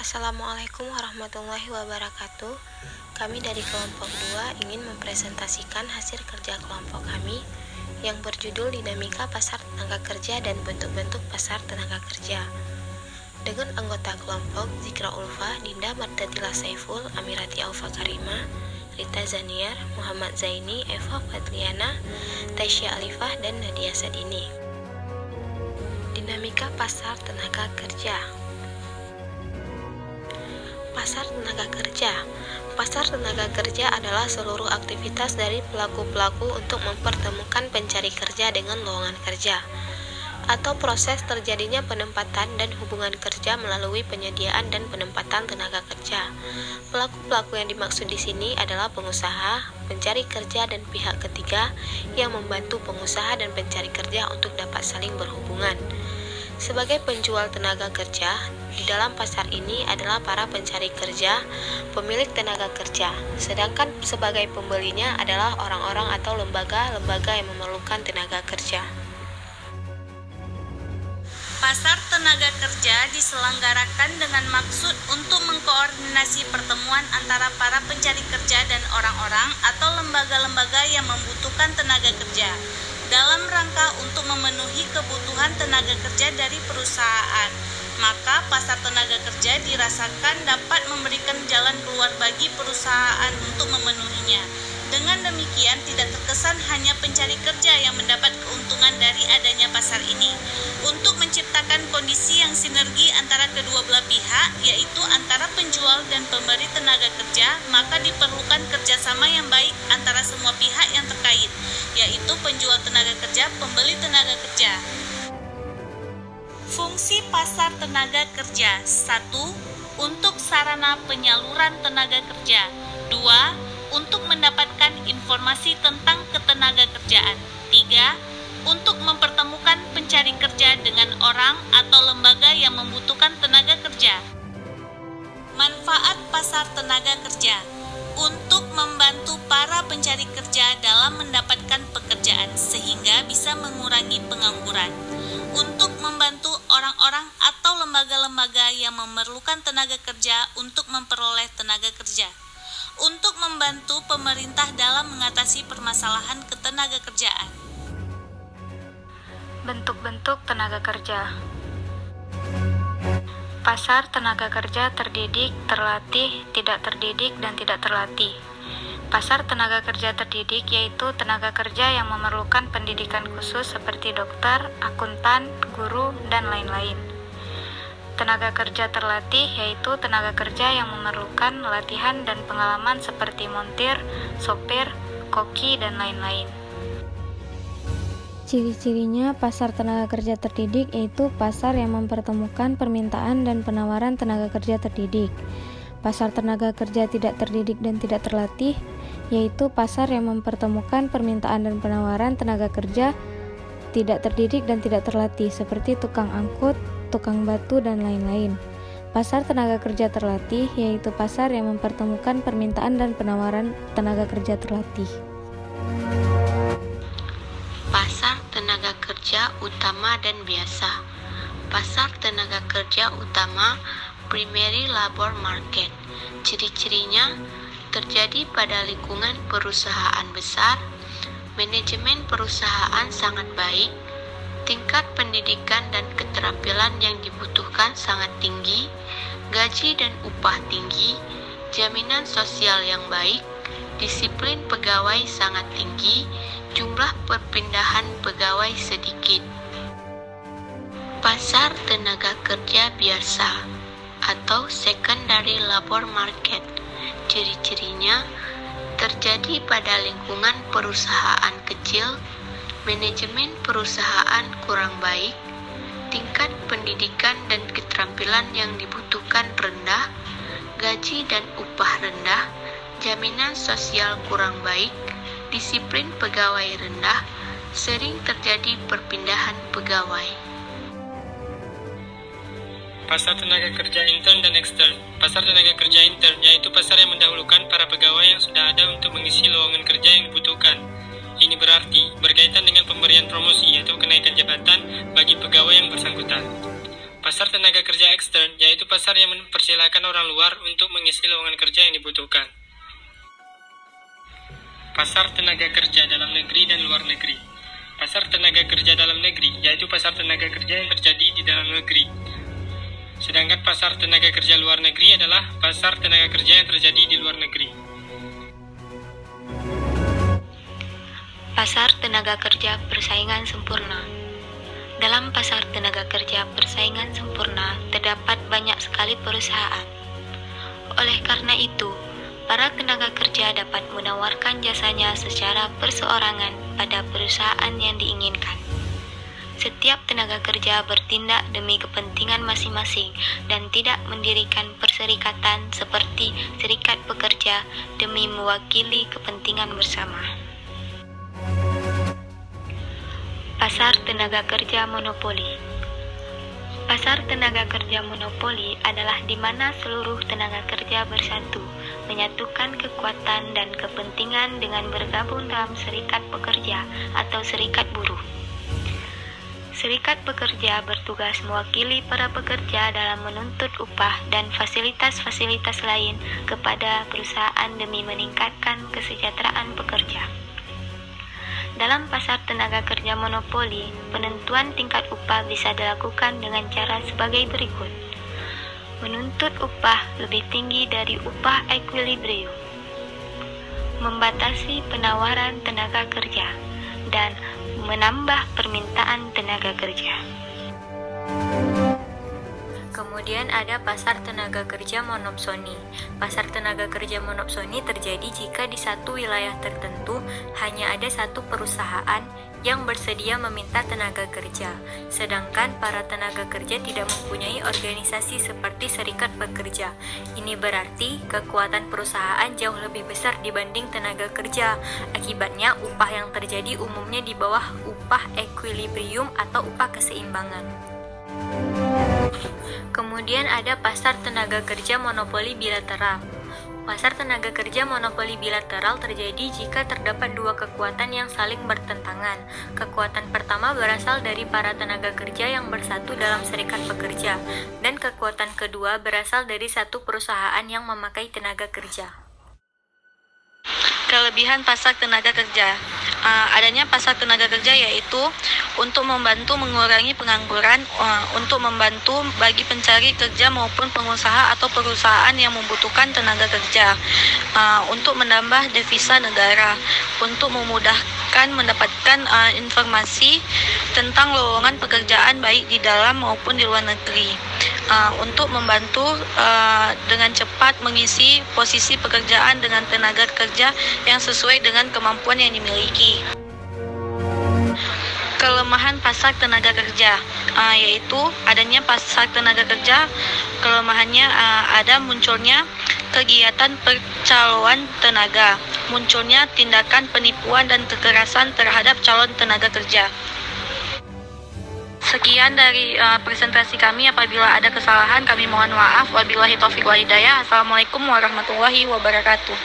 Assalamualaikum warahmatullahi wabarakatuh. Kami dari kelompok 2 ingin mempresentasikan hasil kerja kelompok kami yang berjudul Dinamika Pasar Tenaga Kerja dan Bentuk-bentuk Pasar Tenaga Kerja. Dengan anggota kelompok Zikra Ulfa, Dinda Mardatila Saiful, Amirati Aufa Karima, Rita Zaniar, Muhammad Zaini, Eva Fadliana, Taisya Alifah, dan Nadia Sadini. Dinamika Pasar Tenaga Kerja. Pasar tenaga kerja. Pasar tenaga kerja adalah seluruh aktivitas dari pelaku-pelaku untuk mempertemukan pencari kerja dengan lowongan kerja, atau proses terjadinya penempatan dan hubungan kerja melalui penyediaan dan penempatan tenaga kerja. Pelaku-pelaku yang dimaksud di sini adalah pengusaha, pencari kerja, dan pihak ketiga yang membantu pengusaha dan pencari kerja untuk dapat saling berhubungan. Sebagai penjual tenaga kerja, di dalam pasar ini adalah para pencari kerja, pemilik tenaga kerja, sedangkan sebagai pembelinya adalah orang-orang atau lembaga-lembaga yang memerlukan tenaga kerja. Pasar tenaga kerja diselenggarakan dengan maksud untuk mengkoordinasi pertemuan antara para pencari kerja dan orang-orang atau lembaga-lembaga yang membutuhkan tenaga kerja dalam rangka untuk memenuhi kebutuhan tenaga kerja dari perusahaan. Maka pasar tenaga kerja dirasakan dapat memberikan jalan keluar bagi perusahaan untuk memenuhinya. Dengan demikian tidak terkesan hanya pencari kerja yang mendapat keuntungan dari adanya pasar ini. Untuk menciptakan kondisi yang sinergi antara kedua belah pihak, yaitu antara penjual dan pemberi tenaga kerja, maka diperlukan kerjasama yang baik antara semua pihak yang terkait, yaitu penjual tenaga kerja, pembeli tenaga kerja. Fungsi pasar tenaga kerja: 1. Untuk sarana penyaluran tenaga kerja. 2. Untuk mendapatkan informasi tentang ketenaga kerjaan. 3. Untuk mempertemukan pencari kerja dengan orang atau lembaga yang membutuhkan tenaga kerja. Manfaat pasar tenaga kerja: untuk membantu para pencari kerja dalam mendapatkan pekerjaan sehingga bisa mengurangi pengangguran, untuk membantu orang-orang atau lembaga-lembaga yang memerlukan tenaga kerja untuk memperoleh tenaga kerja, untuk membantu pemerintah dalam mengatasi permasalahan ketenaga kerjaan. Bentuk-bentuk tenaga kerja. Pasar tenaga kerja terdidik, terlatih, tidak terdidik, dan tidak terlatih. Pasar tenaga kerja terdidik yaitu tenaga kerja yang memerlukan pendidikan khusus seperti dokter, akuntan, guru, dan lain-lain. Tenaga kerja terlatih yaitu tenaga kerja yang memerlukan latihan dan pengalaman seperti montir, sopir, koki, dan lain-lain. Ciri-cirinya pasar tenaga kerja terdidik yaitu pasar yang mempertemukan permintaan dan penawaran tenaga kerja terdidik. Pasar tenaga kerja tidak terdidik dan tidak terlatih yaitu pasar yang mempertemukan permintaan dan penawaran tenaga kerja tidak terdidik dan tidak terlatih seperti tukang angkut, tukang batu, dan lain-lain. Pasar tenaga kerja terlatih yaitu pasar yang mempertemukan permintaan dan penawaran tenaga kerja terlatih. Pasar tenaga kerja utama dan biasa. Pasar tenaga kerja utama primary labor market. Ciri-cirinya terjadi pada lingkungan perusahaan besar, manajemen perusahaan sangat baik, tingkat pendidikan dan keterampilan yang dibutuhkan sangat tinggi, gaji dan upah tinggi, jaminan sosial yang baik, disiplin pegawai sangat tinggi, jumlah perpindahan pegawai sedikit. Pasar tenaga kerja biasa atau secondary labor market. Ciri-cirinya terjadi pada lingkungan perusahaan kecil, manajemen perusahaan kurang baik, tingkat pendidikan dan keterampilan yang dibutuhkan rendah, gaji dan upah rendah, jaminan sosial kurang baik, disiplin pegawai rendah, sering terjadi perpindahan pegawai. Pasar tenaga kerja intern dan ekstern. Pasar tenaga kerja intern yaitu pasar yang mendahulukan para pegawai yang sudah ada untuk mengisi lowongan kerja yang dibutuhkan. Ini berarti berkaitan dengan pemberian promosi atau kenaikan jabatan bagi pegawai yang bersangkutan. Pasar tenaga kerja ekstern, yaitu pasar yang mempersilahkan orang luar untuk mengisi lowongan kerja yang dibutuhkan. Pasar tenaga kerja dalam negeri dan luar negeri. Pasar tenaga kerja dalam negeri, yaitu pasar tenaga kerja yang terjadi di dalam negeri. Sedangkan pasar tenaga kerja luar negeri adalah pasar tenaga kerja yang terjadi di luar negeri. Pasar tenaga kerja persaingan sempurna. Dalam pasar tenaga kerja persaingan sempurna, terdapat banyak sekali perusahaan. Oleh karena itu, para tenaga kerja dapat menawarkan jasanya secara perseorangan pada perusahaan yang diinginkan. Setiap tenaga kerja bertindak demi kepentingan masing-masing dan tidak mendirikan perserikatan seperti serikat pekerja demi mewakili kepentingan bersama. Pasar tenaga kerja monopoli. Pasar tenaga kerja monopoli adalah di mana seluruh tenaga kerja bersatu, menyatukan kekuatan dan kepentingan dengan bergabung dalam serikat pekerja atau serikat buruh. Serikat pekerja bertugas mewakili para pekerja dalam menuntut upah dan fasilitas-fasilitas lain kepada perusahaan demi meningkatkan kesejahteraan pekerja. Dalam pasar tenaga kerja monopoli, penentuan tingkat upah bisa dilakukan dengan cara sebagai berikut. Menuntut upah lebih tinggi dari upah equilibrium, membatasi penawaran tenaga kerja, dan menambah permintaan tenaga kerja. Kemudian ada pasar tenaga kerja monopsoni. Pasar tenaga kerja monopsoni terjadi jika di satu wilayah tertentu hanya ada satu perusahaan yang bersedia meminta tenaga kerja, sedangkan para tenaga kerja tidak mempunyai organisasi seperti serikat pekerja. Ini berarti kekuatan perusahaan jauh lebih besar dibanding tenaga kerja. Akibatnya, upah yang terjadi umumnya di bawah upah equilibrium atau upah keseimbangan. Kemudian ada pasar tenaga kerja monopoli bilateral. Pasar tenaga kerja monopoli bilateral terjadi jika terdapat dua kekuatan yang saling bertentangan. Kekuatan pertama berasal dari para tenaga kerja yang bersatu dalam serikat pekerja, dan kekuatan kedua berasal dari satu perusahaan yang memakai tenaga kerja. Kelebihan pasar tenaga kerja. Adanya pasar tenaga kerja yaitu untuk membantu mengurangi pengangguran, untuk membantu bagi pencari kerja maupun pengusaha atau perusahaan yang membutuhkan tenaga kerja, untuk menambah devisa negara, untuk memudahkan mendapatkan informasi tentang lowongan pekerjaan baik di dalam maupun di luar negeri, untuk membantu dengan cepat mengisi posisi pekerjaan dengan tenaga kerja yang sesuai dengan kemampuan yang dimiliki. Kelemahan pasar tenaga kerja, yaitu adanya pasar tenaga kerja, kelemahannya ada munculnya kegiatan percaloan tenaga, munculnya tindakan penipuan dan kekerasan terhadap calon tenaga kerja. Sekian dari presentasi kami. Apabila ada kesalahan, kami mohon maaf. Wabillahi taufiq wal hidayah. Assalamualaikum warahmatullahi wabarakatuh.